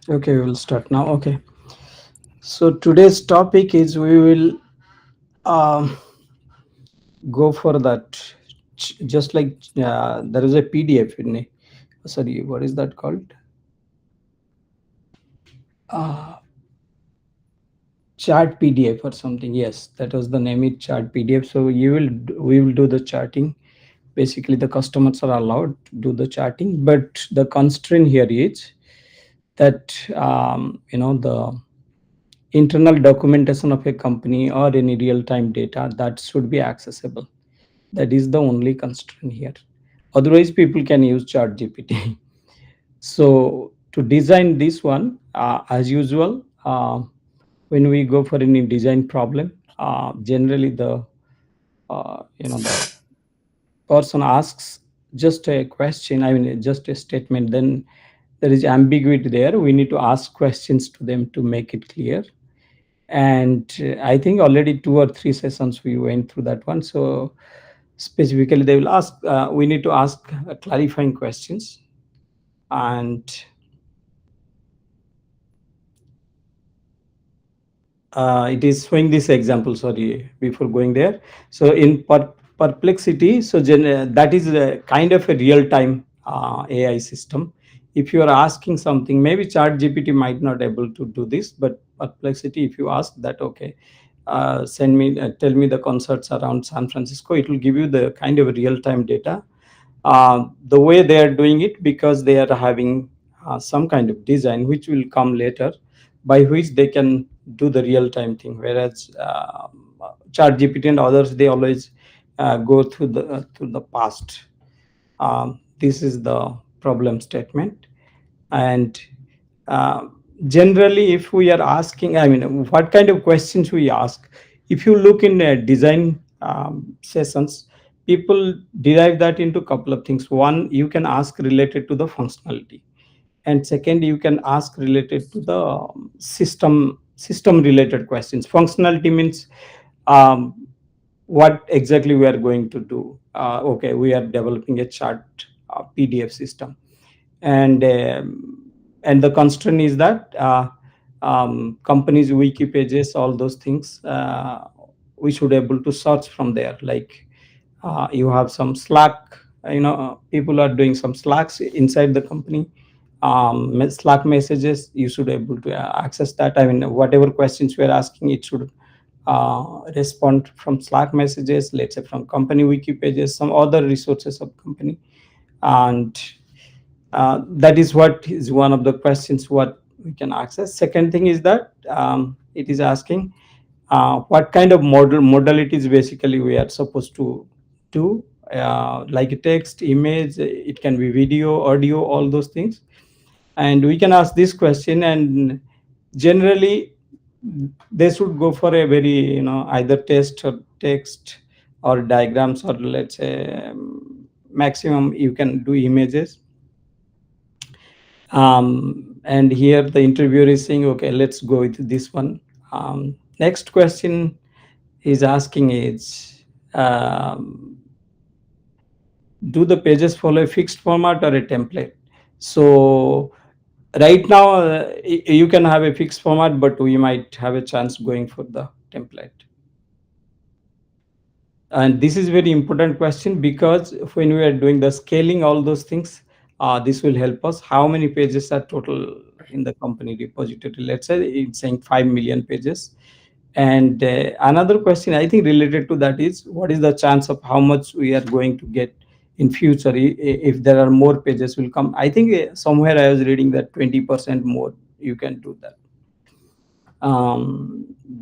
Okay, we will start now. Okay. So today's topic is we will um, go for that. Just like there is a PDF in it. Sorry, what is that called? Uh, Chart PDF or something. Yes, that was the name. It chart PDF. So we will do the charting. Basically, the customers are allowed to do the charting, but the constraint here is that the internal documentation of a company or any real-time data that should be accessible. That is the only constraint here. Otherwise, people can use Chat GPT. So to design this one, as usual, when we go for any design problem, generally the person asks just a question. I mean, just a statement. Then there is ambiguity there. We need to ask questions to them to make it clear. And I think already 2 or 3 sessions we went through that one. So specifically, they will ask. We need to ask clarifying questions, and it is showing this example. Sorry, before going there. So in perplexity, so that is a kind of a real time AI system. If you are asking something, maybe Chat GPT might not able to do this, but perplexity, if you ask that, okay, tell me the concerts around San Francisco, it will give you the kind of real time data. The way they are doing it, because they are having some kind of design which will come later, by which they can do the real time thing, whereas Chat GPT and others, they always go through the past. This is the problem statement. And uh, generally, if we are asking, I mean, what kind of questions we ask, if you look in design sessions, people derive that into a couple of things. One, you can ask related to the functionality, and second, you can ask related to the system related questions. Functionality means um, what exactly we are going to do. Okay, we are developing a chart PDF system, and the constraint is that companies wiki pages, all those things, we should able to search from there. Like you have some Slack, people are doing some Slacks inside the company, Slack messages, you should able to access that. I mean, whatever questions we are asking, it should respond from Slack messages, let's say from company wiki pages, some other resources of company. And that is what is one of the questions what we can access. Second thing is that it is asking what kind of modalities basically we are supposed to do, like text, image, it can be video, audio, all those things. And we can ask this question, and generally they should go for a very, either text or text or diagrams, or let's say maximum you can do images. And here the interviewer is saying, okay, let's go with this one. Next question is asking is, do the pages follow a fixed format or a template? So right now, you can have a fixed format, but we might have a chance going for the template. And this is very important question, because when we are doing the scaling, all those things, this will help us. How many pages are total in the company repository? Let's say it's saying 5 million pages. And another question I think related to that is, what is the chance of how much we are going to get in future if there are more pages will come? I think somewhere I was reading that 20% more you can do that.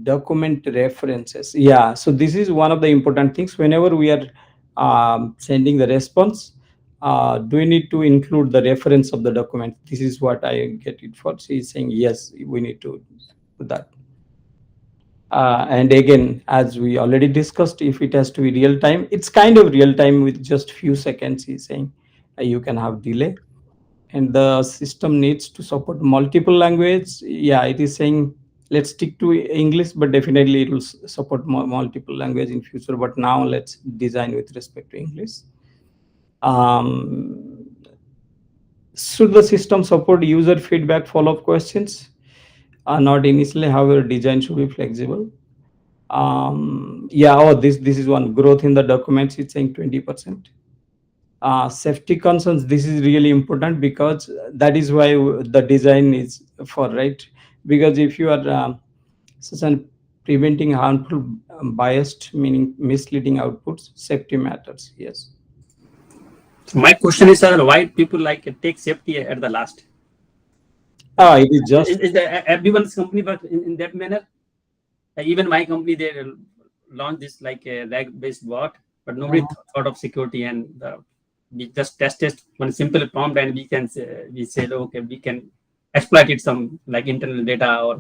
Document references, yeah, so this is one of the important things. Whenever we are sending the response, do we need to include the reference of the document? This is what I get it for. She is saying yes, we need to do that. And again, as we already discussed, if it has to be real time, it's kind of real time with just few seconds. He's saying you can have delay, and the system needs to support multiple language. Yeah, it is saying let's stick to English, but definitely it will support multiple language in future. But now let's design with respect to English. Um, Should the system support user feedback follow-up questions? Not initially, however, design should be flexible. Yeah, oh, this is one. Growth in the documents, it's saying 20%. Safety concerns, this is really important because that is why the design is for, right? Because if you are such an preventing harmful biased, meaning misleading outputs, safety matters. Yes. My question is, why people like take safety at the last? It is just. Everyone's company work in that manner? Even my company, they launched this like a rag-based bot, but nobody thought of security, and we just tested one simple prompt, and we said, okay, we can exploit it some like internal data or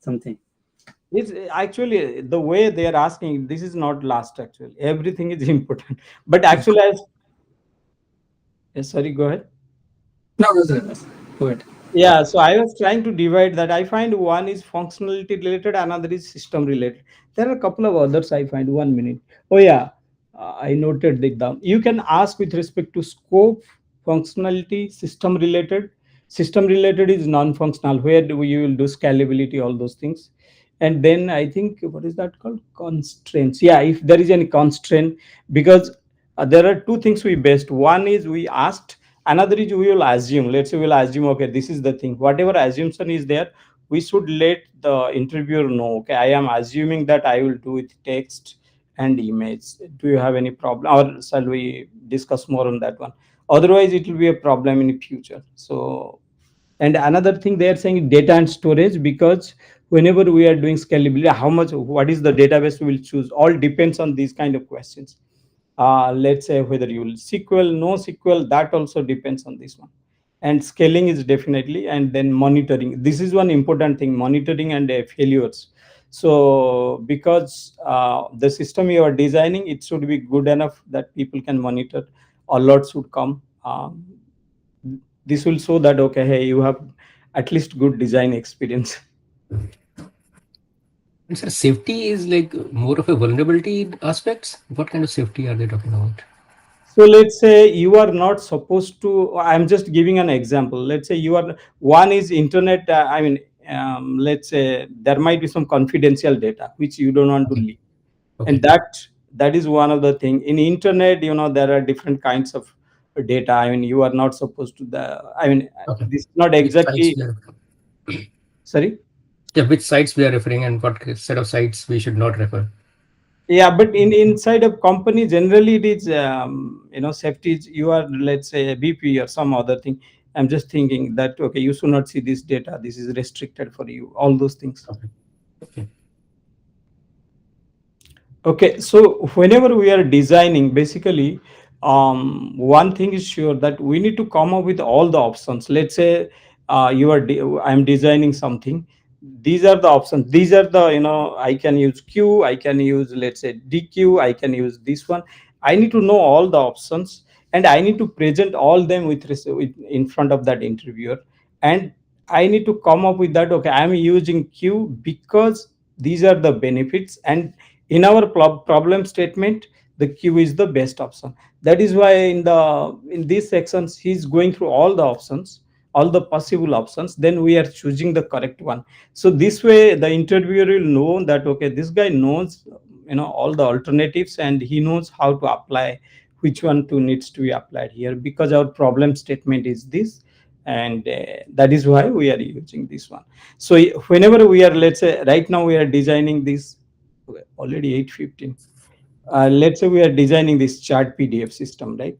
something. It's actually the way they are asking. This is not last. Actually, everything is important. But actually, as sorry, go ahead. No, no, sir. Go ahead. Yeah, so I was trying to divide that. I find one is functionality related, another is system related. There are a couple of others I find. 1 minute. Oh yeah, I noted it down. You can ask with respect to scope, functionality, system related. System related is non-functional, where you will do scalability, all those things. And then I think what is that called? Constraints. Yeah, if there is any constraint, because there are two things we based. One is we asked, another is we will assume. Let's say we'll assume, okay, this is the thing. Whatever assumption is there, we should let the interviewer know, okay, I am assuming that I will do with text and image. Do you have any problem, or shall we discuss more on that one? Otherwise it will be a problem in the future. So, and another thing they are saying data and storage, because whenever we are doing scalability, how much, what is the database we will choose, all depends on these kind of questions. Let's say whether you will SQL, no SQL, that also depends on this one. And scaling is definitely, and then monitoring. This is one important thing, monitoring and failures. So because the system you are designing, it should be good enough that people can monitor. Alerts should come. This will show that, okay, hey, you have at least good design experience. And sir, safety is like more of a vulnerability aspects. What kind of safety are they talking about? So let's say you are not supposed to. I'm just giving an example. Let's say you are, one is internet. I mean, let's say there might be some confidential data which you don't want to Okay. leak, and Okay. that is one of the thing in internet. There are different kinds of data. I mean, you are not supposed to. I mean, Okay. this is not Which sites exactly. we are, Sorry. yeah, which sites we are referring and what set of sites we should not refer. Yeah, but in inside of company generally it is safety is, you are, let's say, a BP or some other thing. I'm just thinking that, okay, you should not see this data, this is restricted for you, all those things. Okay. Okay. Okay, so whenever we are designing, basically, one thing is sure that we need to come up with all the options. Let's say I'm designing something. These are the options. These are the, I can use Q, I can use, let's say, DQ, I can use this one. I need to know all the options, and I need to present all them with in front of that interviewer. And I need to come up with that. Okay, I'm using Q because these are the benefits, and in our problem statement the Q is the best option. That is why in these sections he's going through all the options, all the possible options, then we are choosing the correct one. So this way the interviewer will know that, okay, this guy knows all the alternatives, and he knows how to apply, which one to needs to be applied here, because our problem statement is this. And that is why we are using this one. So whenever we are, let's say, right now we are designing this. Okay, already 8:15. Let's say we are designing this chart PDF system, right?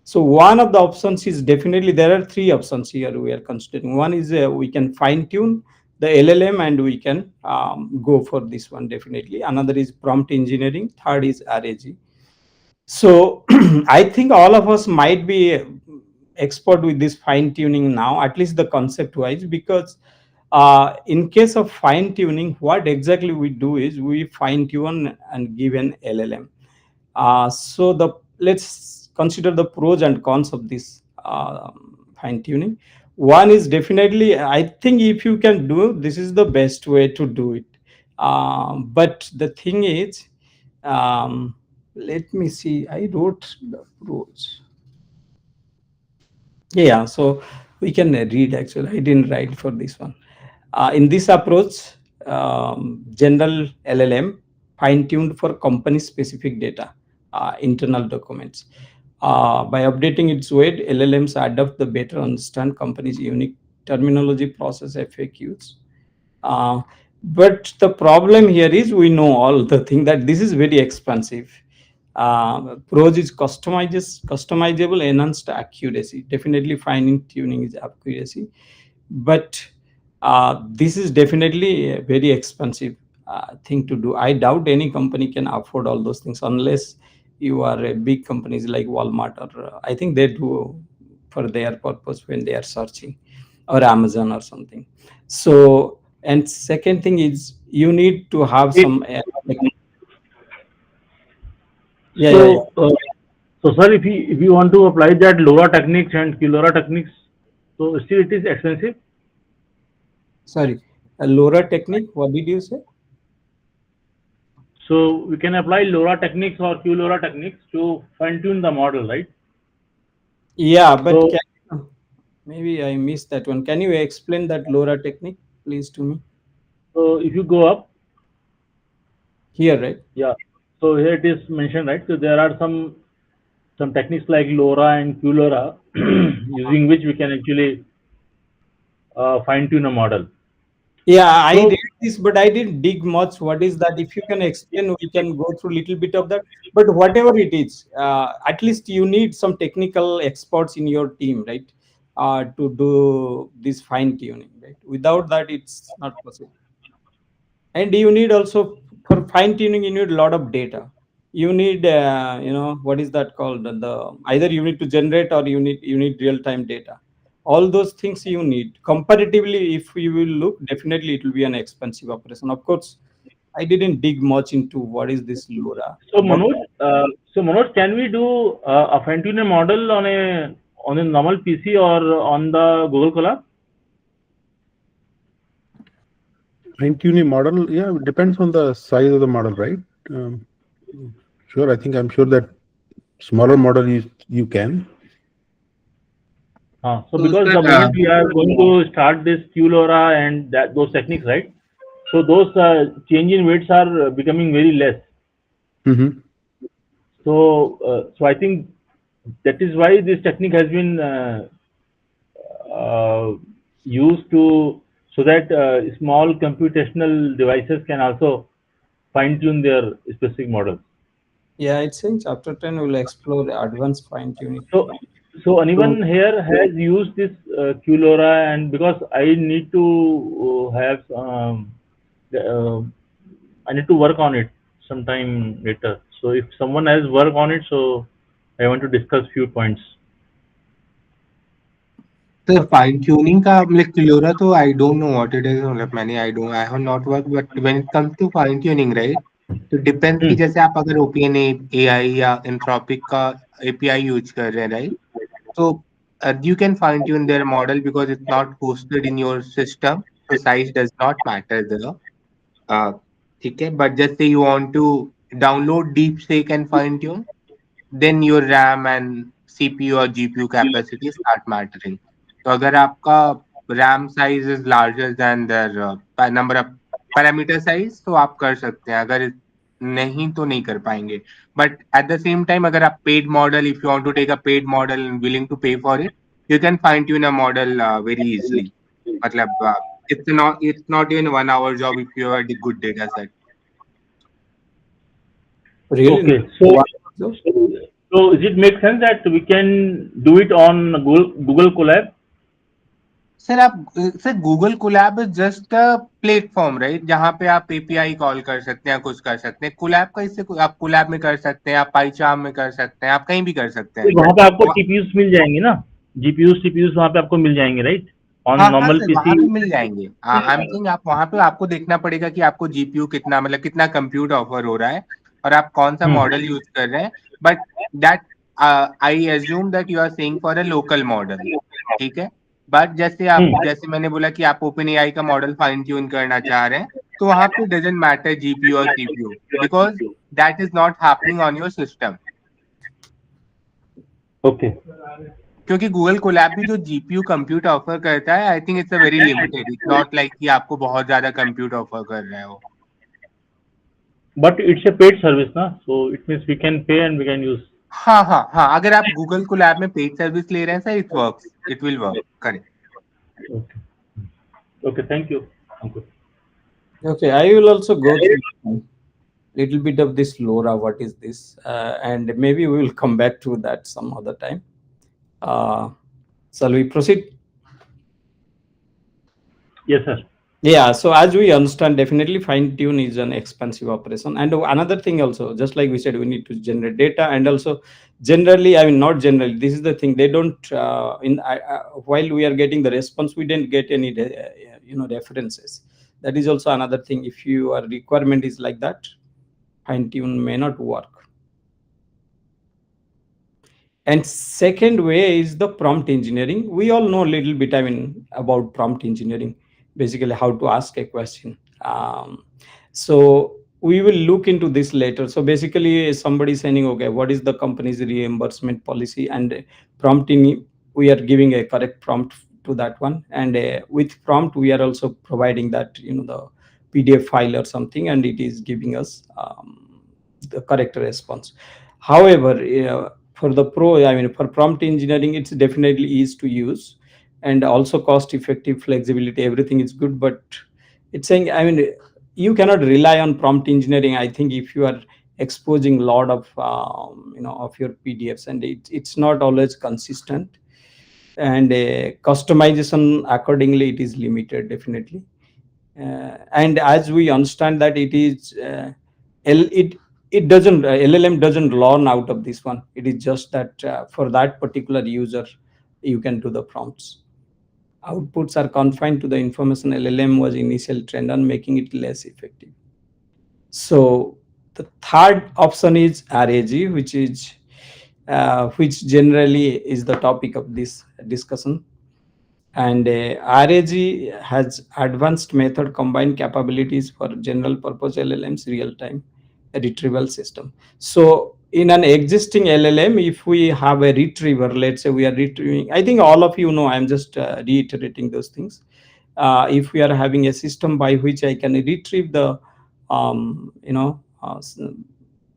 So one of the options is, definitely there are three options here we are considering. One is we can fine tune the LLM, and we can go for this one definitely. Another is prompt engineering. Third is RAG. So I think all of us might be expert with this fine tuning now, at least the concept wise, because in case of fine tuning, what exactly we do is we fine tune and give an LLM. So let's consider the pros and cons of this fine tuning. One is definitely, I think if you can do, this is the best way to do it. But the thing is, um, let me see. I wrote the pros. Yeah. So We can read actually. I didn't write for this one. In this approach, general LLM fine tuned for company specific data, internal documents. By updating its weight, LLMs adapt the better understand company's unique terminology, process, FAQs. Uh, but the problem here is we know all the thing that this is very expensive. Pros is customizable, enhanced accuracy. Definitely fine tuning is accuracy, but this is definitely a very expensive thing to do. I doubt any company can afford all those things unless you are a big companies like Walmart, or I think they do for their purpose when they are searching, or Amazon or something. So, and second thing is you need to have some yeah, yeah, yeah. So, so sir, if you want to apply that LoRa techniques and QLoRa techniques, so still it is expensive. Sorry, LoRa technique, what did you say? So we can apply LoRa techniques or QLoRa techniques to fine tune the model, right? Yeah, but So, maybe I missed that one. Can you explain that LoRa technique, please, to me? so if you go up, Here, right? yeah. So here it is mentioned, right? So there are some techniques like LoRa and QLoRa, using which we can actually fine tune a model. Yeah, I So, read this, but I didn't dig much. What is that? If you can explain, we can go through a little bit of that. But whatever it is, at least you need some technical experts in your team, right? To do this fine tuning, right? Without that, it's not possible. And you need also, for fine tuning, you need a lot of data. You need, what is that called? The either you need to generate, or you need real time data. All those things you need. Comparatively, if you will look, definitely it will be an expensive operation. Of course, I didn't dig much into what is this LoRa, so but Manoj, can we do a fine tune model on a normal PC or on the Google Colab? Fine-tuning model, yeah, it depends on the size of the model, right? Sure, I'm sure that smaller model you can. So So, because sir, the moment we are going to start this QLoRa and those techniques, right? So those change in weights are becoming very less. Mm-hmm. So I think that is why this technique has been uh, used to, so that small computational devices can also fine tune their specific models. yeah, it says chapter 10 will explore advanced fine tuning. So, so So anyone here has used this QLoRa, and because I need to have uh, I need to work on it sometime later. So if someone has work on it, so I want to discuss few points. The fine tuning का like Cleora तो I don't know what it is मतलब मैंने I have not worked but when it comes to fine tuning right तो depends कि Hmm. जैसे आप अगर OPN AI या Anthropic का API यूज कर रहे हैं right so you can fine tune their model because it's not hosted in your system so size does not matter there uh, ठीक है but just say you want to download DeepSeek and fine tune then your RAM and CPU or GPU capacity start mattering. तो अगर आपका RAM size is larger than their number of parameter size तो आप कर सकते हैं अगर नहीं तो नहीं कर पाएंगे but at the same time अगर आप paid model if you want to take a paid model and willing to pay for it you can fine tune a model very easily मतलब it's not even 1 hour job if you have a good data set. really, Okay, so so so so does it make sense that we can do it on Google Colab? Sir आप sir Google Colab is just a platform right जहाँ पे आप API call कर सकते हैं कुछ कर सकते हैं कोलैब का इससे आप कोलैब में कर सकते हैं आप पाईचार्म में कर सकते हैं आप कहीं भी कर सकते हैं तो वहाँ पे आपको तो TPUs मिल जाएंगे ना, GPUs TPUs वहाँ पे आपको मिल जाएंगे, राइट? ऑन हाँ हाँ नॉर्मल सर वहां पीसी। पे मिल जाएंगे आई एम सेइंग आप वहां पे आपको देखना पड़ेगा कि आपको जीपीयू कितना मतलब कितना कंप्यूट ऑफर हो रहा है और आप कौन सा हम्म मॉडल यूज कर रहे हैं but that I assume that you are saying for a local model ठीक है बट जैसे मैंने बोला कि आप ओपन एआई का मॉडल फाइन ट्यून करना चाह रहे हैं तो वहां पे डजंट मैटर जीपीयू और CPU because that is not happening on your system. Okay, क्योंकि गूगल कोलैब भी जो जीपीयू कंप्यूट ऑफर करता है, I think it's a very limited, it's not like कि आपको बहुत ज्यादा कंप्यूट ऑफर कर रहा है वो। But it's a paid service, na? So it means we can pay and we can use. हाँ हाँ हाँ, अगर आप गूगल कोलैब में पेड सर्विस ले रहे हैं sir, it works, it will work, correct. Okay. Okay. Thank you. Ankur. Okay, I will also go through little bit of this LoRa. What is this? And maybe we will come back to that some other time. Shall we proceed? Yes, sir. Yeah, so as we understand, definitely fine tune is an expensive operation. And another thing also, just like we said, we need to generate data, and also generally, I mean, not generally, this is the thing, they don't, while we are getting the response, we didn't get any, references. That is also another thing. If your requirement is like that, fine tune may not work. And second way is the prompt engineering. We all know a little bit, I mean, about prompt engineering, basically how to ask a question. So we will look into this later. So basically somebody saying, okay, what is the company's reimbursement policy, and prompting, we are giving a correct prompt to that one. And with prompt, we are also providing that, the PDF file or something, and it is giving us the correct response. However, for the for prompt engineering, it's definitely easy to use and also cost effective, flexibility, everything is good. But it's saying, I mean, you cannot rely on prompt engineering, I think, if you are exposing a lot of of your PDFs, and it's not always consistent, and customization accordingly, it is limited, definitely. And as we understand that it is it doesn't LLM doesn't learn out of this one. It is just that for that particular user, you can do the prompts. Outputs are confined to the information LLM was initially trained on, making it less effective. So the third option is RAG, which generally is the topic of this discussion. And RAG has advanced method combined capabilities for general purpose LLMs real time retrieval system. So in an existing LLM, if we have a retriever, let's say we are retrieving, I think all of you know, I'm just reiterating those things. If we are having a system by which I can retrieve the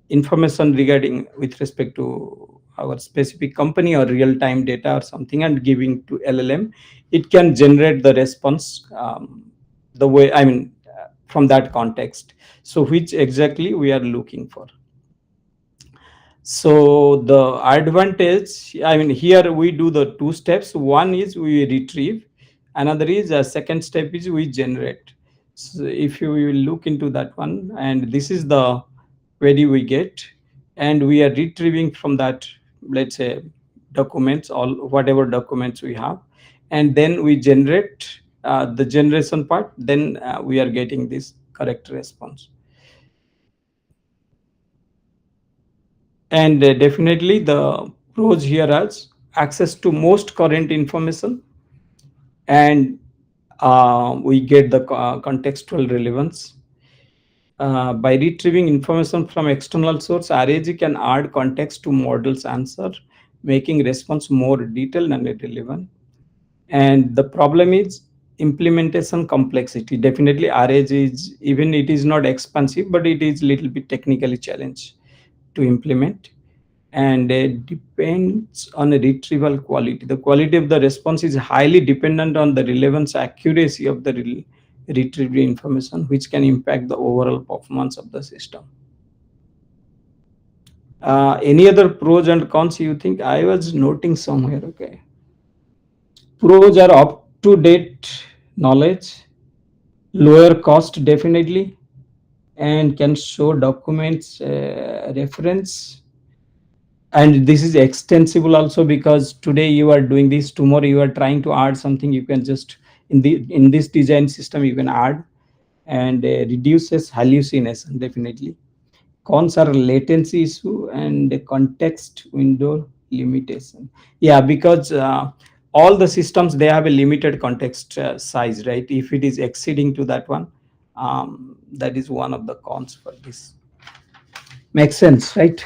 information regarding with respect to our specific company or real-time data or something, and giving to LLM, it can generate the response the way, I mean, from that context. So which exactly we are looking for. So the advantage, I mean, here we do the two steps. One is we retrieve, another is a second step is we generate. So if you will look into that one, and this is the query we get, and we are retrieving from that, let's say, documents, all whatever documents we have, and then we generate the generation part, then we are getting this correct response. And definitely the pros here is access to most current information, and we get the contextual relevance. By retrieving information from external source, RAG can add context to model's answer, making response more detailed and relevant. And the problem is implementation complexity. Definitely RAG is, even it is not expensive, but it is little bit technically challenged to implement, and it depends on a retrieval quality. The quality of the response is highly dependent on the relevance accuracy of the retrieved information, which can impact the overall performance of the system. Any other pros and cons you think? I was noting somewhere. Okay, pros are up to date knowledge, lower cost definitely, and can show documents reference. And this is extensible also, because today you are doing this, tomorrow you are trying to add something, you can just in this design system you can add, and reduces hallucination, definitely. Cons are latency issue and context window limitation. Yeah, because all the systems, they have a limited context size, right? If it is exceeding to that one, that is one of the cons for this. Makes sense, right?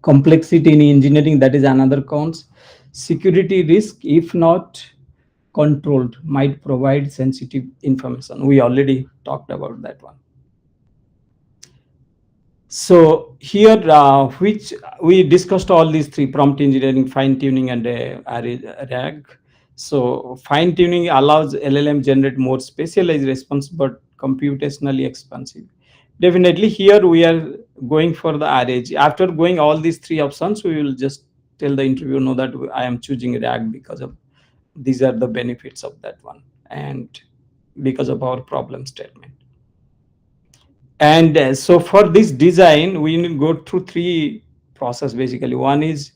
Complexity in engineering, that is another cons. Security risk, if not controlled, might provide sensitive information. We already talked about that one. So here, which we discussed all these three: prompt engineering, fine tuning, and RAG. So fine tuning allows LLM generate more specialized response, but computationally expensive. Definitely, here we are going for the RAG. After going all these three options, we will just tell the interviewer, no, that I am choosing RAG because of these are the benefits of that one, and because of our problem statement. And so for this design, we need to go through three process basically. One is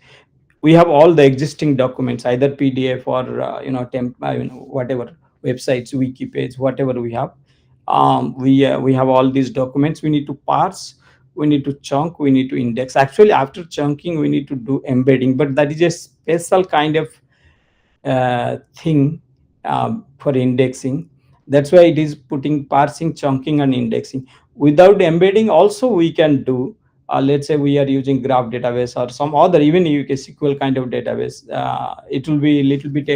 we have all the existing documents, either PDF or whatever websites, wiki page, whatever we have. We have all these documents. We need to parse, we need to chunk, we need to index. Actually, after chunking, we need to do embedding, but that is a special kind of thing for indexing. That's why it is putting parsing, chunking, and indexing. Without embedding, also we can do. Let's say we are using graph database or some other, even SQL kind of database. It will be a little bit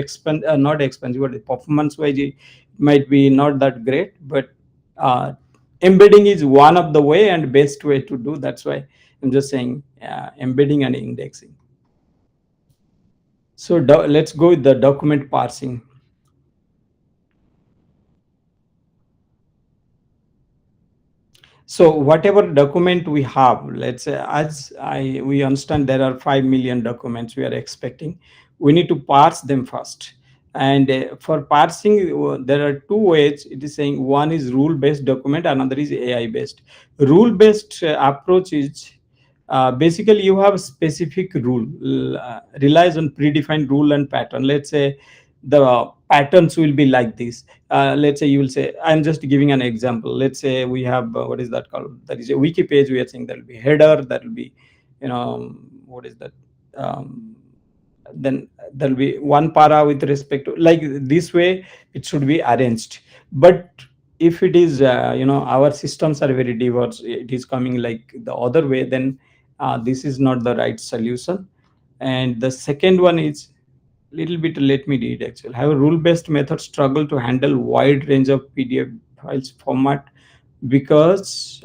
not expensive, but performance wise, it might be not that great. But embedding is one of the way and best way to do. That's why I'm just saying embedding and indexing. So let's go with the document parsing. So whatever document we have, let's say, we understand there are 5 million documents we are expecting. We need to parse them first. And for parsing, there are two ways. It is saying one is rule-based document, another is AI-based. Rule-based approach is basically you have a specific rule, relies on predefined rule and pattern. Let's say the patterns will be like this. Let's say you will say, I'm just giving an example. Let's say we have what is that called? That is a wiki page. We are saying there will be header, that will be, what is that? Then there will be one para with respect to, like this way it should be arranged. But if it is our systems are very diverse, it is coming like the other way, then this is not the right solution. And the second one is little bit, let me read actually. Have a rule-based method struggle to handle wide range of PDF files format because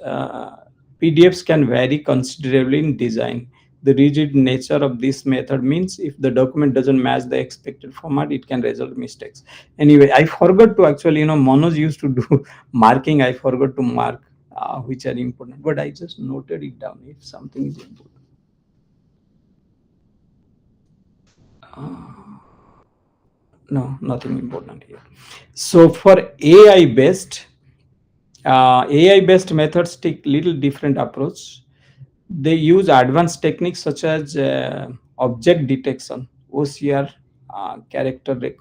PDFs can vary considerably in design. The rigid nature of this method means if the document doesn't match the expected format, it can result mistakes. Anyway, I forgot to actually, Manoj used to do marking. I forgot to mark which are important, but I just noted it down if something is important. No, nothing important here. So for AI-based methods take little different approach. They use advanced techniques such as object detection, OCR,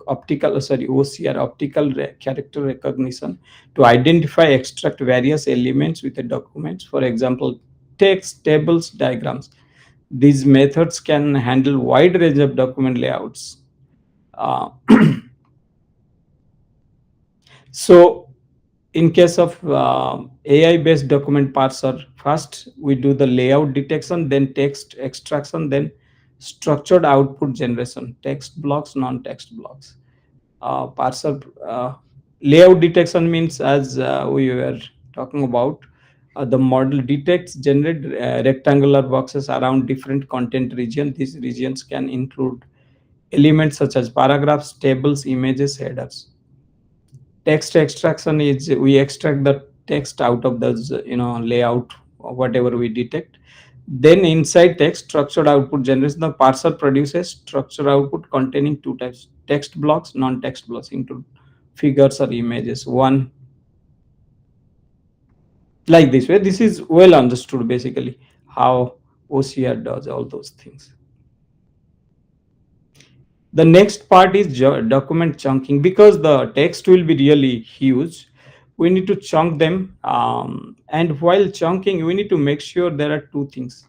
optical character recognition, to identify, extract various elements with the documents. For example, text, tables, diagrams. These methods can handle wide range of document layouts. So in case of AI-based document parser, first we do the layout detection, then text extraction, then structured output generation, text blocks, non-text blocks. Parser layout detection means, as we were talking about, the model detects, generate rectangular boxes around different content region. These regions can include elements such as paragraphs, tables, images, headers. Text extraction is we extract the text out of those layout, whatever we detect. Then inside text, structured output generation. The parser produces structured output containing two types: text blocks, non-text blocks, include figures or images. One like this way. This is well understood basically how OCR does all those things. The next part is document chunking. Because the text will be really huge, we need to chunk them. And while chunking, we need to make sure there are two things.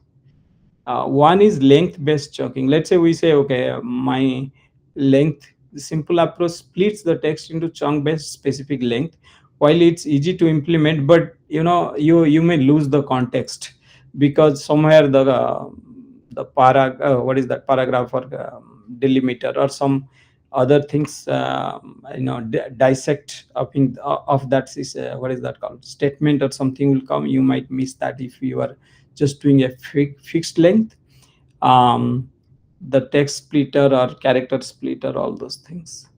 One is length-based chunking. Let's say we say, okay, my length, the simple approach splits the text into chunk-based specific length. While it's easy to implement, but you may lose the context because somewhere the paragraph or delimiter or some other things, dissect of that is what is that called, statement or something will come, you might miss that if you are just doing a fixed length, um, the text splitter or character splitter, all those things.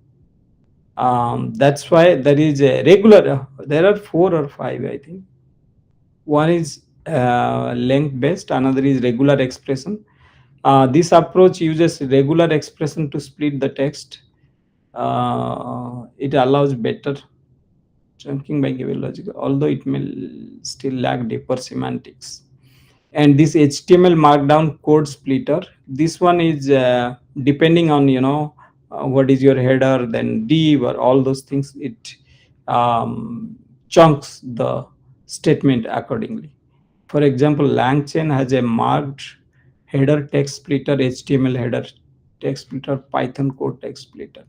That's why there is a regular, there are 4 or 5, I think. One is length based, another is regular expression. This approach uses regular expression to split the text. It allows better chunking by given logic, although it may still lack deeper semantics. And this HTML markdown code splitter, this one is depending on what is your header, then div or all those things, it chunks the statement accordingly. For example, LangChain has a marked header text splitter, HTML header text splitter, Python code text splitter.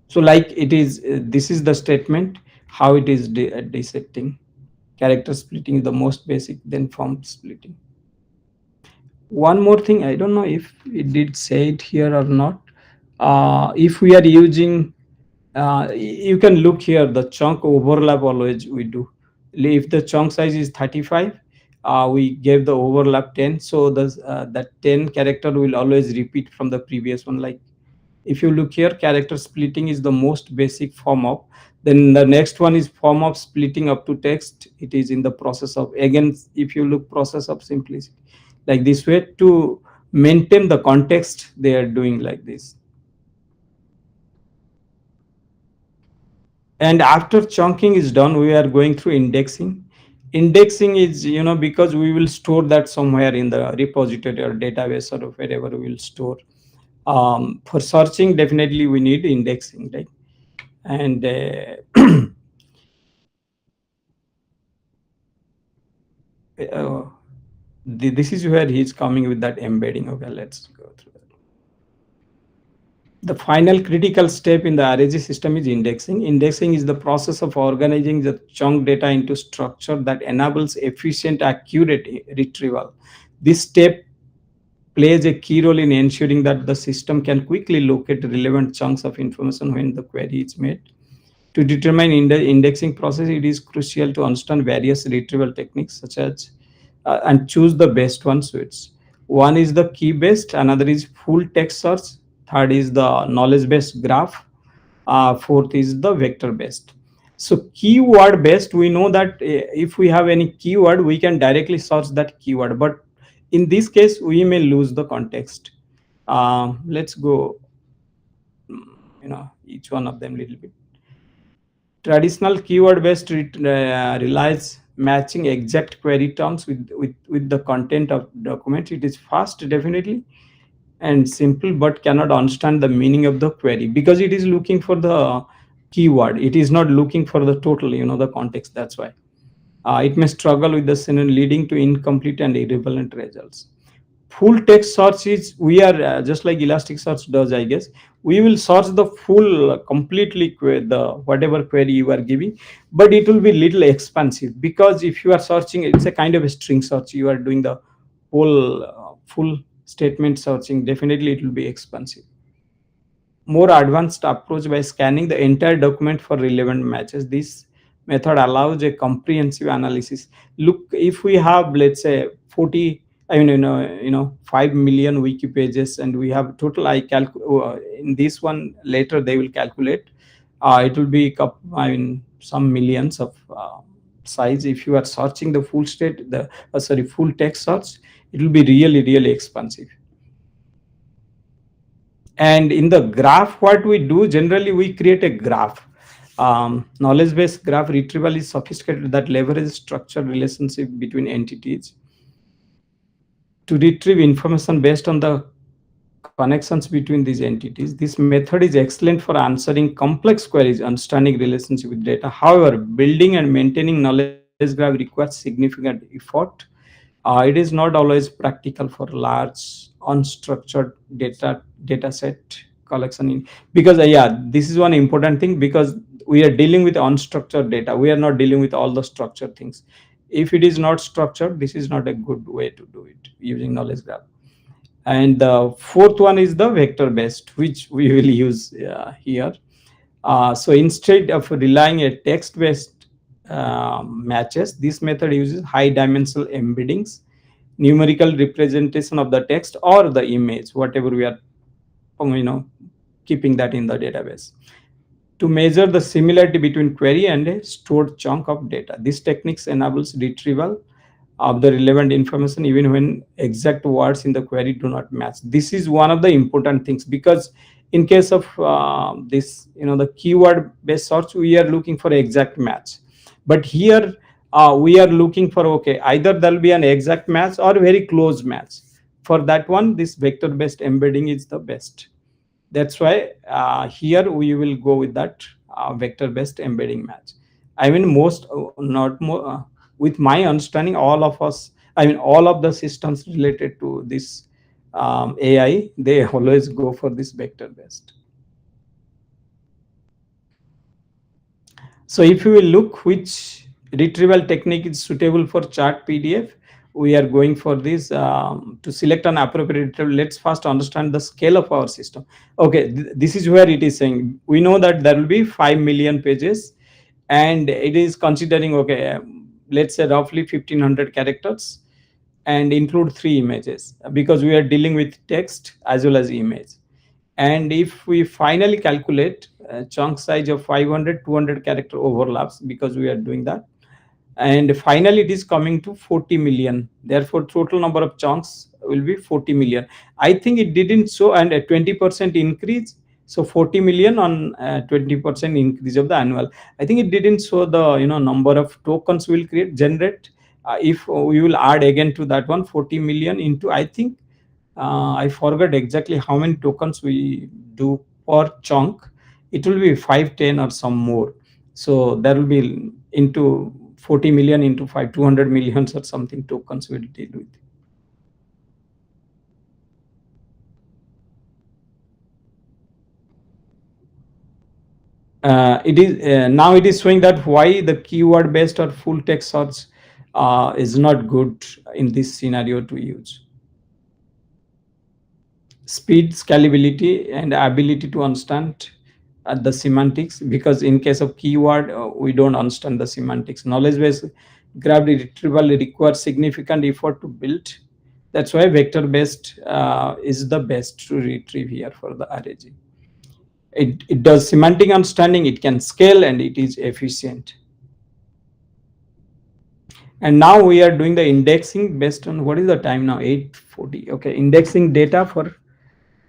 So like it is, this is the statement, how it is dissecting. Character splitting is the most basic, then form splitting. One more thing, I don't know if it did say it here or not. If we are using, you can look here, the chunk overlap always we do. If the chunk size is 35, we gave the overlap 10. So that 10 character will always repeat from the previous one. Like if you look here, character splitting is the most basic form of, then the next one is form of splitting up to text. It is in the process of, again, if you look, process of simplicity. Like this way, to maintain the context, they are doing like this. And after chunking is done, we are going through indexing. Indexing is, because we will store that somewhere in the repository or database or wherever we will store. For searching, definitely we need indexing, right? And this is where he's coming with that embedding. Okay, let's go through that. The final critical step in the RAG system is indexing. Indexing is the process of organizing the chunk data into structure that enables efficient, accurate retrieval. This step plays a key role in ensuring that the system can quickly locate relevant chunks of information when the query is made. To determine the indexing process, it is crucial to understand various retrieval techniques such as and choose the best one suits. One is the key based, another is full text search, third is the knowledge based graph, fourth is the vector based. So keyword based, we know that if we have any keyword, we can directly search that keyword, but in this case we may lose the context. Let's go each one of them a little bit. Traditional keyword based relies matching exact query terms with the content of document. It is fast, definitely, and simple, but cannot understand the meaning of the query because it is looking for the keyword. It is not looking for the total, the context. That's why it may struggle with the synonym, leading to incomplete and irrelevant results. Full text search is, we are just like Elasticsearch does, I guess. We will search the full completely the whatever query you are giving, but it will be little expensive because if you are searching, it's a kind of a string search. You are doing the whole full statement searching. Definitely, it will be expensive. More advanced approach by scanning the entire document for relevant matches. This method allows a comprehensive analysis. Look, if we have, let's say, 5 million wiki pages, and we have total, in this one later they will calculate. It will be some millions of size. If you are searching the full full text search, it will be really, really expensive. And in the graph, what we do generally, we create a graph. Knowledge-based graph retrieval is sophisticated that leverages structured relationship between entities to retrieve information based on the connections between these entities. This method is excellent for answering complex queries, understanding relationship with data. However, building and maintaining knowledge graph requires significant effort. It is not always practical for large unstructured data set collection because this is one important thing, because we are dealing with unstructured data. We are not dealing with all the structured things. If it is not structured, this is not a good way to do it using knowledge graph. And the fourth one is the vector based, which we will use here. So instead of relying a text based matches, this method uses high dimensional embeddings, numerical representation of the text or the image, whatever we are keeping that in the database, to measure the similarity between query and a stored chunk of data. This technique enables retrieval of the relevant information even when exact words in the query do not match. This is one of the important things, because in case of this, the keyword based search, we are looking for exact match. But here we are looking for, okay, either there will be an exact match or very close match. For that one, this vector based embedding is the best. That's why here we will go with that vector based embedding match. I mean, most not more with my understanding, all of us, I mean, all of the systems related to this AI, they always go for this vector based. So if you will look which retrieval technique is suitable for chart PDF, we are going for this. To select an appropriate retrieval, let's first understand the scale of our system. Okay, this is where it is saying, we know that there will be 5 million pages, and it is considering, okay, let's say roughly 1500 characters, and include 3 images, because we are dealing with text as well as image. And if we finally calculate a chunk size of 500 200 character overlaps, because we are doing that, and finally it is coming to 40 million, therefore total number of chunks will be 40 million. I think it didn't show, and a 20% increase, so 40 million on 20% increase of the annual. I think it didn't show the number of tokens will generate. If we will add again to that one, 40 million into, I think I forgot exactly how many tokens we do per chunk. It will be 5, 10 or some more. So there will be into 40 million into 5, 200 millions or something tokens will deal with. It is now it is showing that why the keyword based or full text search is not good in this scenario to use. Speed, scalability, and ability to understand the semantics, because in case of keyword we don't understand the semantics. Knowledge base graph retrieval requires significant effort to build. That's why vector based is the best to retrieve here for the RAG. It does semantic understanding, it can scale, and it is efficient. And now we are doing the indexing based on, what is the time now, 8:40. Okay, indexing data for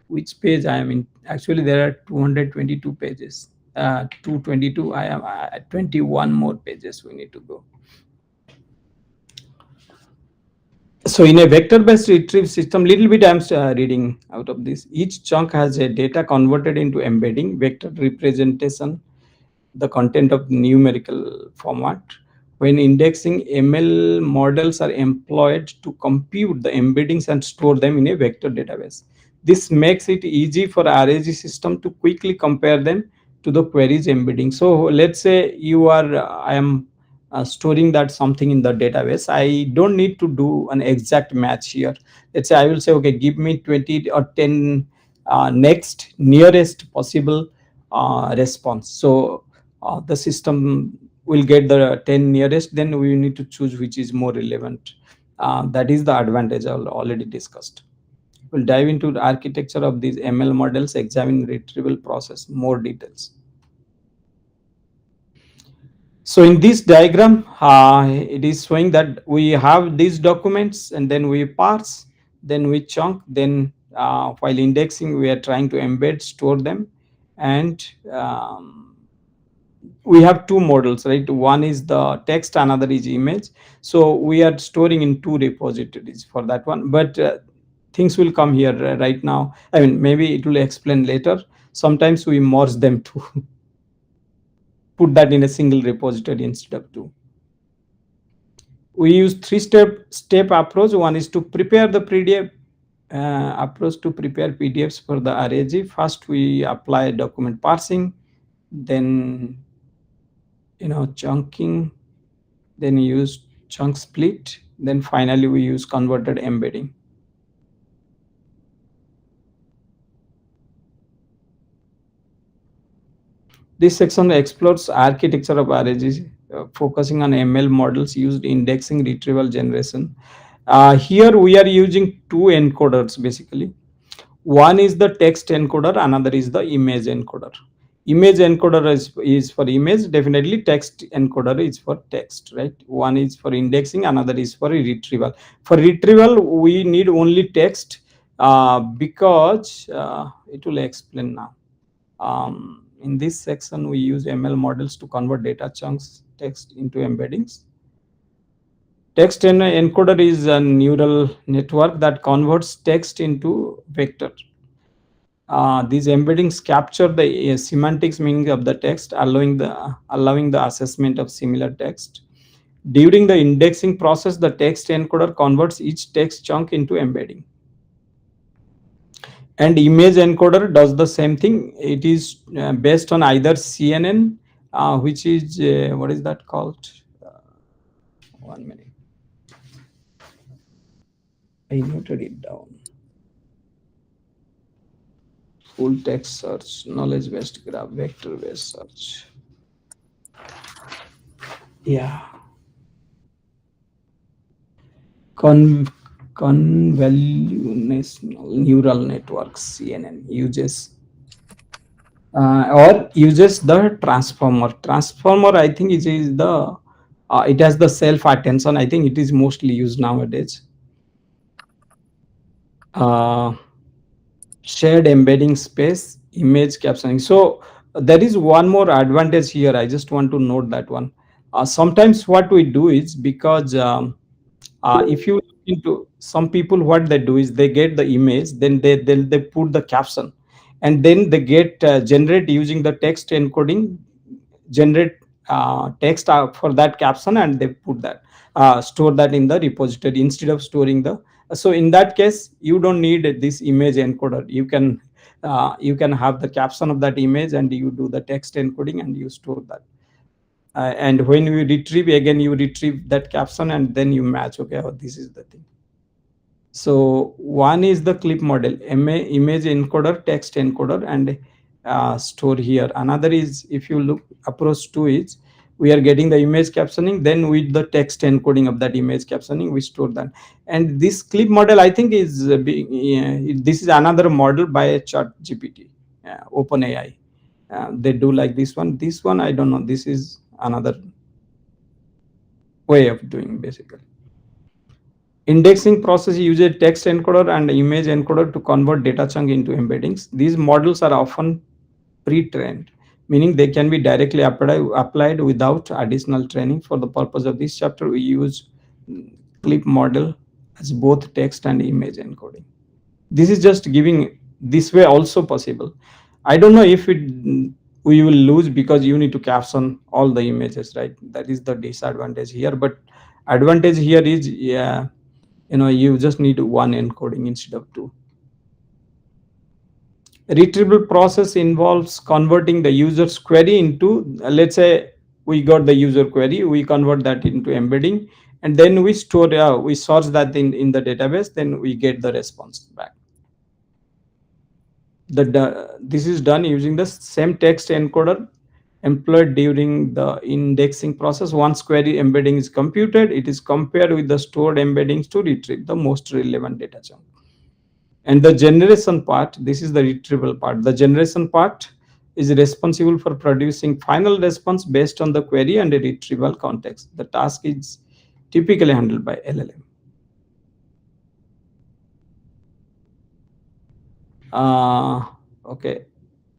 which page I am in. Actually there are 222 pages, 222. I am at 21 more pages we need to go. So in a vector based retrieve system, little bit I'm reading out of this. Each chunk has a data converted into embedding, vector representation, the content of numerical format. When indexing, ML models are employed to compute the embeddings and store them in a vector database. This makes it easy for RAG system to quickly compare them to the queries embedding. So let's say you are, I am storing that something in the database. I don't need to do an exact match here. Let's say I will say, okay, give me 20 or 10 next nearest possible response. So the system will get the 10 nearest, then we need to choose which is more relevant. That is the advantage I already discussed. We'll dive into the architecture of these ML models, examine retrieval process, more details. So in this diagram, it is showing that we have these documents, and then we parse, then we chunk, then while indexing, we are trying to embed, store them, and we have two models, right? One is the text, another is image. So we are storing in two repositories for that one, but things will come here right now. I mean, maybe it will explain later. Sometimes we merge them to put that in a single repository instead of two. We use three-step approach. One is to prepare the PDF approach to prepare PDFs for the RAG. First, we apply document parsing, then chunking, then use chunk split, then finally we use converted embedding. This section explores architecture of RAGs, focusing on ML models used indexing, retrieval, generation. Here we are using two encoders basically. One is the text encoder, another is the image encoder. Image encoder is for image, definitely text encoder is for text, right? One is for indexing, another is for retrieval. For retrieval, we need only text because it will explain now. In this section, we use ML models to convert data chunks text into embeddings. Text encoder is a neural network that converts text into vector. These embeddings capture the semantics meaning of the text, allowing the assessment of similar text. During the indexing process, the text encoder converts each text chunk into embedding. And image encoder does the same thing. It is based on either CNN, which is what is that called? 1 minute. I noted it down. Full text search, knowledge based graph, vector based search. Yeah. Convolutional neural networks, CNN, uses or uses the transformer. Transformer, I think it is the it has the self attention. I think it is mostly used nowadays. Shared embedding space, image captioning. So there is one more advantage here. I just want to note that one. Sometimes what we do is because if you look into some people, what they do is they get the image, then they put the caption, and then they get generate using the text encoding, generate text for that caption, and they put that store that in the repository instead of storing the. So in that case, you don't need this image encoder. You can have the caption of that image, and you do the text encoding, and you store that. And when you retrieve again, you retrieve that caption, and then you match. Okay, oh, this is the thing. So one is the clip model, image encoder, text encoder, and store here. Another is, if you look approach to it, we are getting the image captioning, then with the text encoding of that image captioning, we store that. And this clip model, I think, is this is another model by ChatGPT, OpenAI. They do like this one. This one, I don't know. This is another way of doing basically. Indexing process uses text encoder and image encoder to convert data chunk into embeddings. These models are often pre-trained, meaning they can be directly applied without additional training. For the purpose of this chapter, we use clip model as both text and image encoding. This is just giving this way also possible. I don't know if we will lose because you need to caption all the images, right? That is the disadvantage here. But advantage here is, yeah, you just need one encoding instead of two. Retrieval process involves converting the user's query into, let's say we got the user query, we convert that into embedding, and then we store, we source that in the database, then we get the response back. This is done using the same text encoder employed during the indexing process. Once query embedding is computed, it is compared with the stored embeddings to retrieve the most relevant data chunk. And the generation part, this is the retrieval part. The generation part is responsible for producing final response based on the query and the retrieval context. The task is typically handled by LLM. Okay,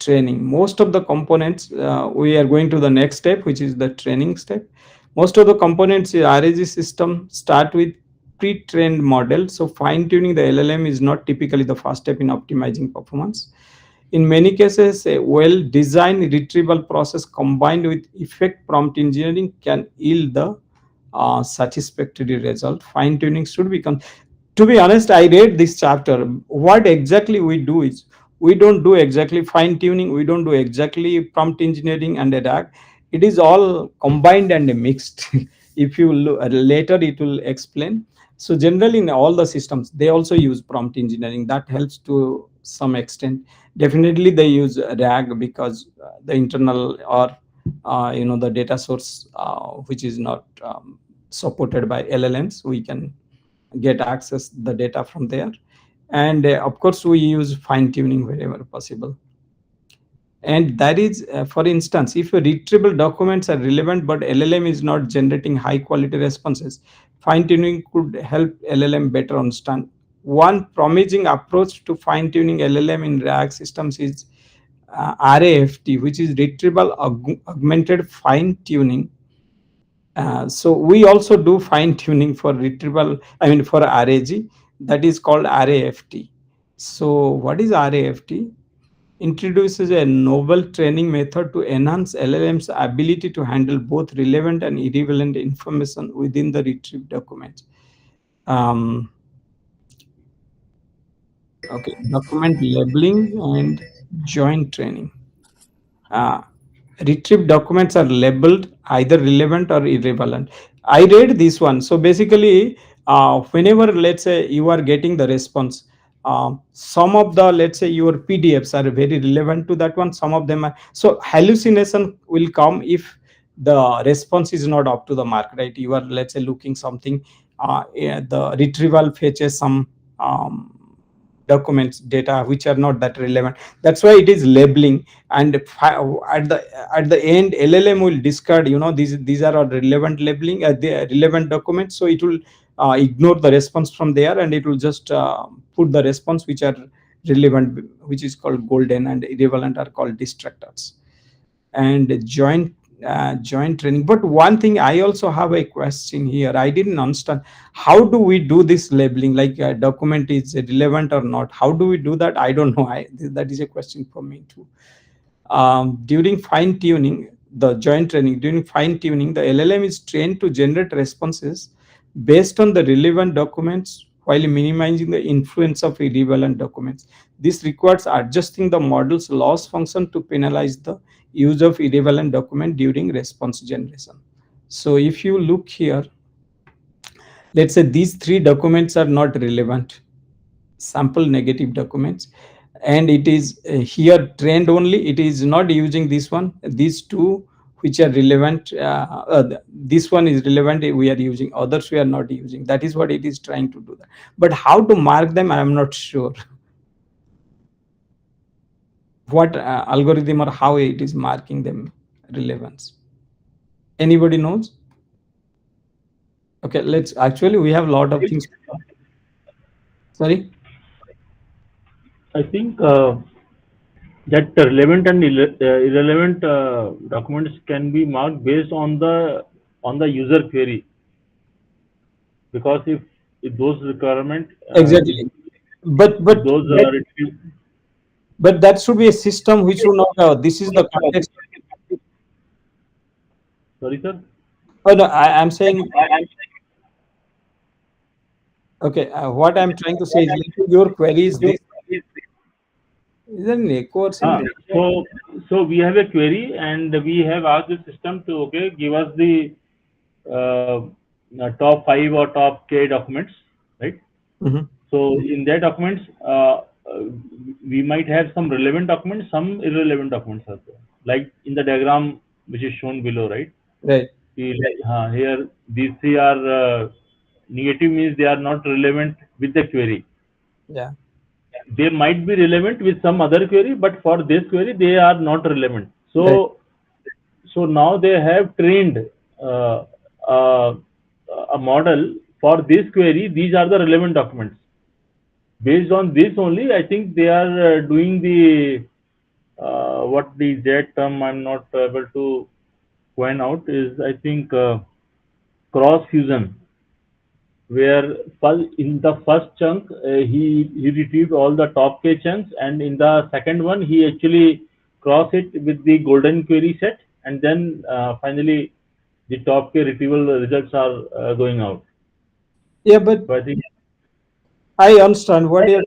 training. Most of the components, we are going to the next step, which is the training step. Most of the components in RAG system start with pre-trained model. So fine-tuning the LLM is not typically the first step in optimizing performance. In many cases, a well-designed retrieval process combined with effect prompt engineering can yield the satisfactory result. Fine-tuning should become. To be honest, I read this chapter. What exactly we do is, we don't do exactly fine tuning, we don't do exactly prompt engineering and RAG. It is all combined and mixed. If you look later, it will explain. So generally in all the systems, they also use prompt engineering. That helps to some extent. Definitely they use RAG because the internal or the data source which is not supported by LLMs, we can get access the data from there. And of course we use fine tuning wherever possible. And that is, for instance, if your retrievable documents are relevant but LLM is not generating high quality responses, fine tuning could help LLM better understand. One promising approach to fine tuning LLM in RAG systems is RAFT, which is retrieval augmented fine tuning. So we also do fine tuning for retrieval, I mean for RAG, that is called RAFT. So what is RAFT? Introduces a novel training method to enhance LLM's ability to handle both relevant and irrelevant information within the retrieved documents. Okay, document labeling and joint training. Retrieved documents are labeled either relevant or irrelevant. I read this one. So basically, whenever let's say you are getting the response, some of the let's say your PDFs are very relevant to that one. Some of them are, so hallucination will come if the response is not up to the mark, right? You are let's say looking something, yeah, the retrieval fetches some documents data which are not that relevant. That's why it is labeling. And at the end LLM will discard, these are all relevant labeling, the relevant documents, so it will ignore the response from there and it will just put the response which are relevant, which is called golden, and irrelevant are called distractors. And joint training. But one thing I also have a question here, I didn't understand, how do we do this labeling, like a document is relevant or not? How do we do that? I don't know. That is a question for me too. During fine tuning, the joint training, during fine tuning, the LLM is trained to generate responses based on the relevant documents while minimizing the influence of irrelevant documents. This requires adjusting the model's loss function to penalize the use of irrelevant document during response generation. So if you look here, let's say these three documents are not relevant, sample negative documents, and it is here trained only, it is not using this one, these two which are relevant, this one is relevant, we are using, others we are not using. That is what it is trying to do that. But how to mark them, I am not sure what algorithm or how it is marking them relevance. Anybody knows? Okay, let's actually, we have a lot of things. Sorry. I think that relevant and irrelevant documents can be marked based on the user query, because if those requirement Exactly. But if those are but that should be a system which will not. This is the context. sorry sir. Oh no, I'm saying. Okay, what I'm trying to say is, your query is this. Is there an echo or something? So we have a query and we have asked the system to give us the uh, top 5 or top K documents, right? Mhm. So in their documents, we might have some relevant documents, some irrelevant documents also. Like in the diagram which is shown below, right? Right. Here these three are negative, means they are not relevant with the query. Yeah. They might be relevant with some other query, but for this query they are not relevant. So now they have trained uh, uh, a model for this query. These are the relevant documents. Based on this only, I think they are doing the what the Z term I'm not able to point out is, I think, cross fusion, where in the first chunk he retrieved all the top K chunks, and in the second one he actually cross it with the golden query set, and then finally the top K retrieval results are going out. Yeah, but So I think I understand what you're.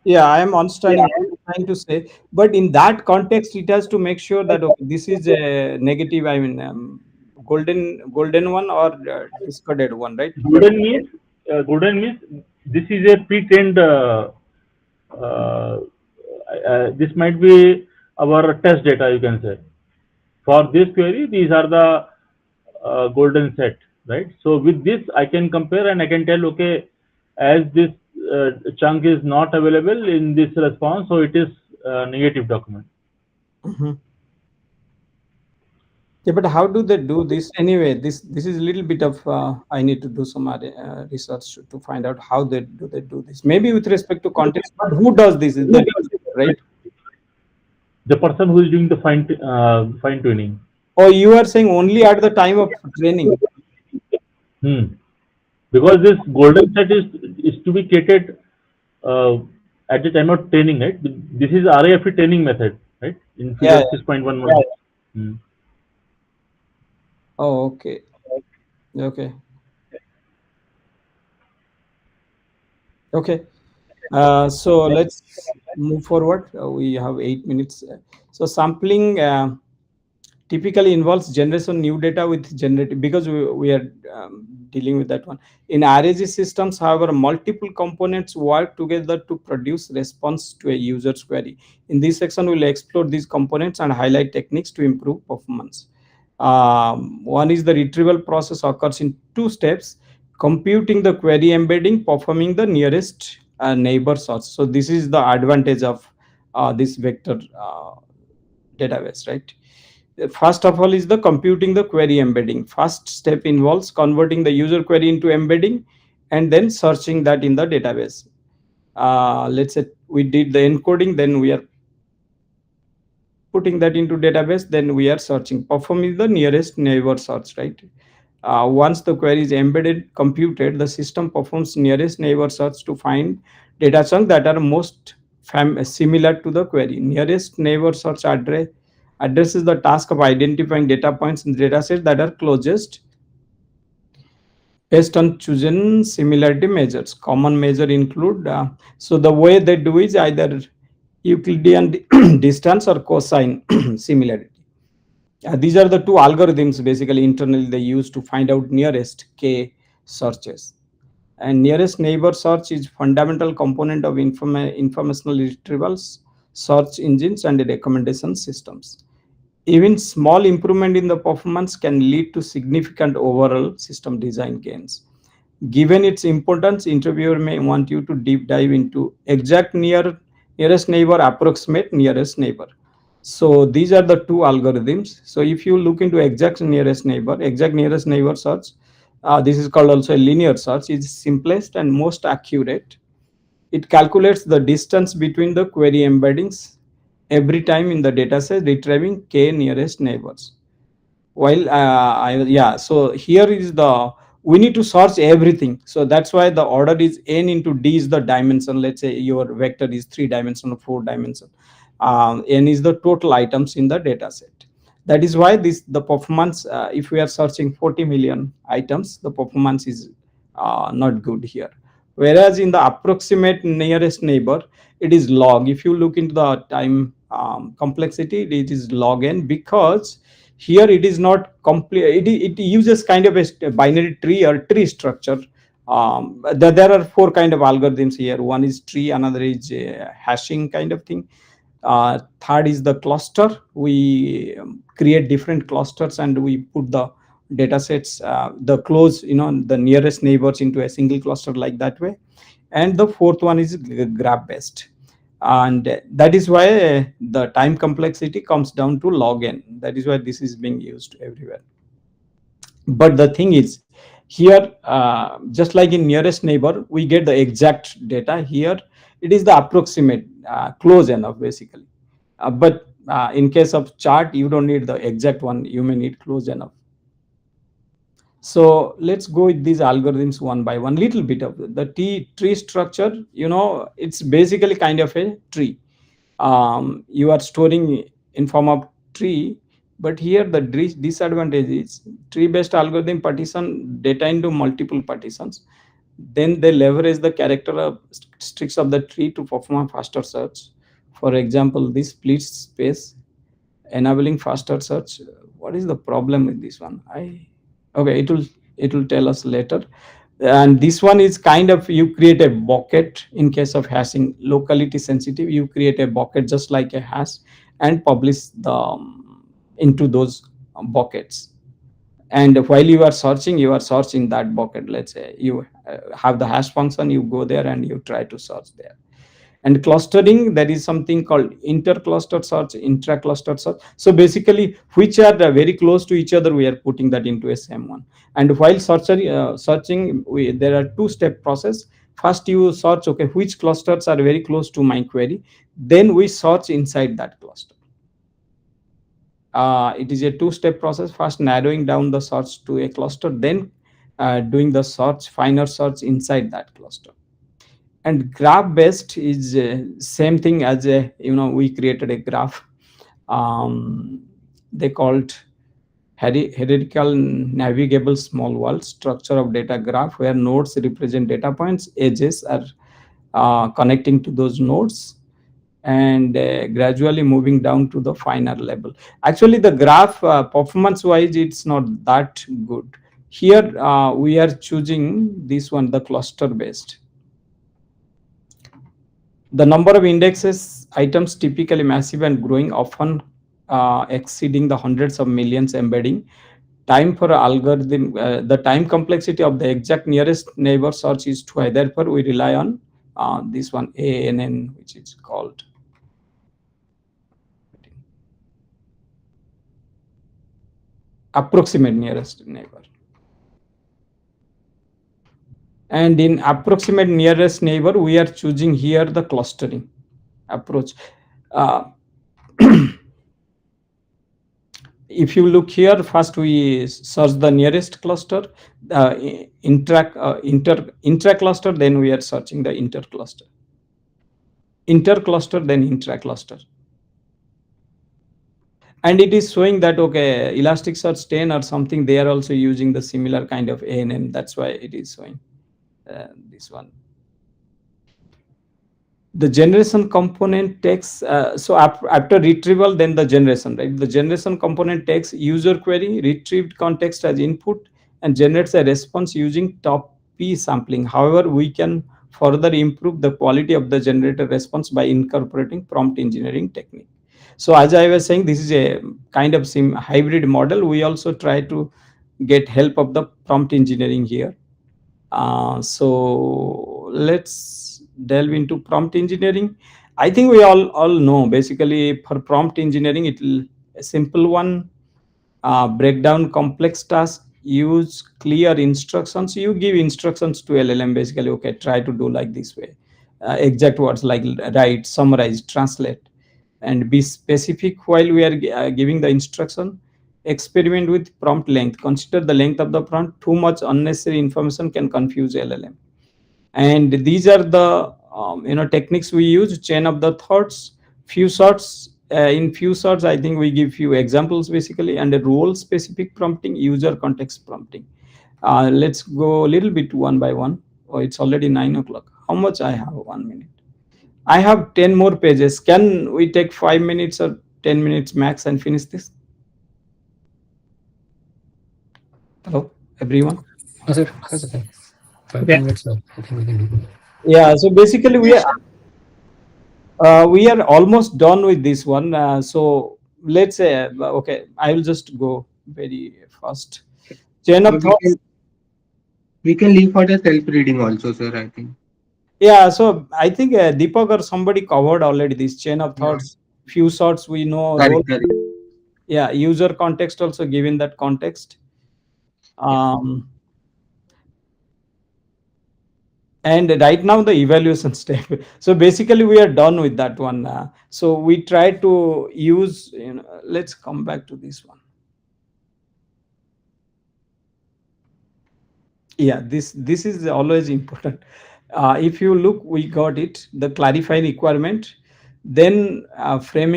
Yeah, I am understanding what you're trying to say. But in that context, it has to make sure that okay, this is a negative. I mean, golden one or discarded one, right? golden means golden means this is a pre-trained. Uh, this might be our test data, you can say. For this query, these are the golden set, right? So with this, I can compare and I can tell, okay, as this chunk is not available in this response, so it is negative document. Mhm. Yeah, but how do they do this anyway? This is a little bit of I need to do some research to find out how they do this. Maybe with respect to context, but who does this? Is the researcher, right? The person who is doing the fine tuning. Or you are saying only at the time of training? Hmm. Because this golden set is to be created uh, at the time of training, right? This is RAFE training method, right? In Yeah. figure 6.11. Hmm. Oh, okay. Okay. Okay. So let's move forward. We have 8 minutes. So sampling typically involves generation new data with generative, because we are dealing with that one. In RAG systems, however, multiple components work together to produce response to a user's query. In this section, we'll explore these components and highlight techniques to improve performance. One is the retrieval process occurs in two steps: computing the query embedding, performing the nearest neighbor search. So this is the advantage of this vector database, right? First of all is the computing the query embedding. First step involves converting the user query into embedding and then searching that in the database. Let's say we did the encoding, then we are putting that into database, then we are searching, performing the nearest neighbor search, right? Once the query is embedded, computed, the system performs nearest neighbor search to find data chunks that are most similar to the query. Nearest neighbor search addresses the task of identifying data points in the dataset that are closest based on chosen similarity measures. Common measure include, so the way they do is either Euclidean distance or cosine similarity. These are the two algorithms basically internally they use to find out nearest k searches. And nearest neighbor search is fundamental component of informational retrievals, search engines, and recommendation systems. Even small improvement in the performance can lead to significant overall system design gains. Given its importance, interviewer may want you to deep dive into exact nearest neighbor, approximate nearest neighbor. So these are the two algorithms. So if you look into exact nearest neighbor search, this is called also a linear search, is simplest and most accurate. It calculates the distance between the query embeddings every time in the dataset, retrieving k nearest neighbors. While so here is the, we need to search everything, so that's why the order is n into d is the dimension. Let's say your vector is 3-dimensional, 4-dimensional. N is the total items in the data set. That is why the performance, if we are searching 40 million items, the performance is not good here. Whereas in the approximate nearest neighbor, it is log. If you look into the time complexity, it is log n, because here it is not complete. It uses kind of a binary tree or tree structure. There are four kind of algorithms here. One is tree, another is hashing kind of thing. Third is the cluster. We create different clusters and we put the data sets, the close, the nearest neighbors into a single cluster like that way. And the fourth one is graph based. And that is why the time complexity comes down to log n. That is why this is being used everywhere. But the thing is, here, just like in nearest neighbor, we get the exact data. Here, it is the approximate, close enough, basically. But in case of chart, you don't need the exact one. You may need close enough. So let's go with these algorithms one by one. Little bit of the tree structure. It's basically kind of a tree. You are storing in form of tree, but here the disadvantage is tree-based algorithm partition data into multiple partitions. Then they leverage the characteristics of the tree to perform a faster search. For example, this split space enabling faster search. What is the problem with this one? Okay, it will tell us later. And this one is kind of, you create a bucket in case of hashing locality sensitive, you create a bucket just like a hash and publish the into those buckets. And while you are searching that bucket. Let's say you have the hash function, you go there and you try to search there. And clustering, there is something called inter-cluster search, intra-cluster search. So basically, which are very close to each other, we are putting that into a same one. And while searching, there are two-step process. First, you search, okay, which clusters are very close to my query. Then we search inside that cluster. It is a two-step process. First, narrowing down the search to a cluster, then doing the search, finer search inside that cluster. And graph based is same thing as a, we created a graph. They called hierarchical navigable small world structure of data graph, where nodes represent data points, edges are connecting to those nodes, and gradually moving down to the finer level. Actually, the graph performance wise, it's not that good. Here we are choosing this one, the cluster based. The number of indexes items typically massive and growing, often exceeding the hundreds of millions embedding. Time for algorithm, the time complexity of the exact nearest neighbor search is too high. Therefore, we rely on this one, ANN, which is called approximate nearest neighbor. And in approximate nearest neighbor, we are choosing here the clustering approach. If you look here, first we search the nearest cluster, intra cluster, then we are searching the inter cluster, then intra cluster. And it is showing that, okay, Elasticsearch 10 or something, they are also using the similar kind of ANN. That's why it is showing this one. The generation component takes, so after retrieval, then the generation, right? The generation component takes user query, retrieved context as input, and generates a response using top P sampling. However, we can further improve the quality of the generated response by incorporating prompt engineering technique. So as I was saying, this is a kind of hybrid model. We also try to get help of the prompt engineering here. So let's delve into prompt engineering. I think we all know, basically for prompt engineering, it will a simple one, break down complex tasks, use clear instructions. You give instructions to LLM, basically, okay, try to do like this way, exact words like write, summarize, translate, and be specific while we are giving the instruction. Experiment with prompt length. Consider the length of the prompt. Too much unnecessary information can confuse LLM. And these are the techniques we use. Chain of the thoughts, few sorts. In few sorts, I think we give few examples basically, and a role specific prompting, user context prompting. Let's go a little bit one by one. Oh, it's already 9 o'clock. How much I have? 1 minute. I have 10 more pages. Can we take 5 minutes or 10 minutes max and finish this? Hello, everyone. Oh, sir, that's okay. 5 Yeah. minutes. I think we can do. Yeah. So basically, we are almost done with this one. So let's say, okay, I will just go very fast. Chain of thought. We can leave for the self-reading also, sir, I think. Yeah. So I think Deepak or somebody covered already this chain of thoughts. Few sorts we know. Correct, correct. Yeah. User context also given that context. And right now the evaluation step. So basically we are done with that one. So we try to use, let's come back to this one. Yeah, this is always important. If you look, we got it, the clarify requirement, then framing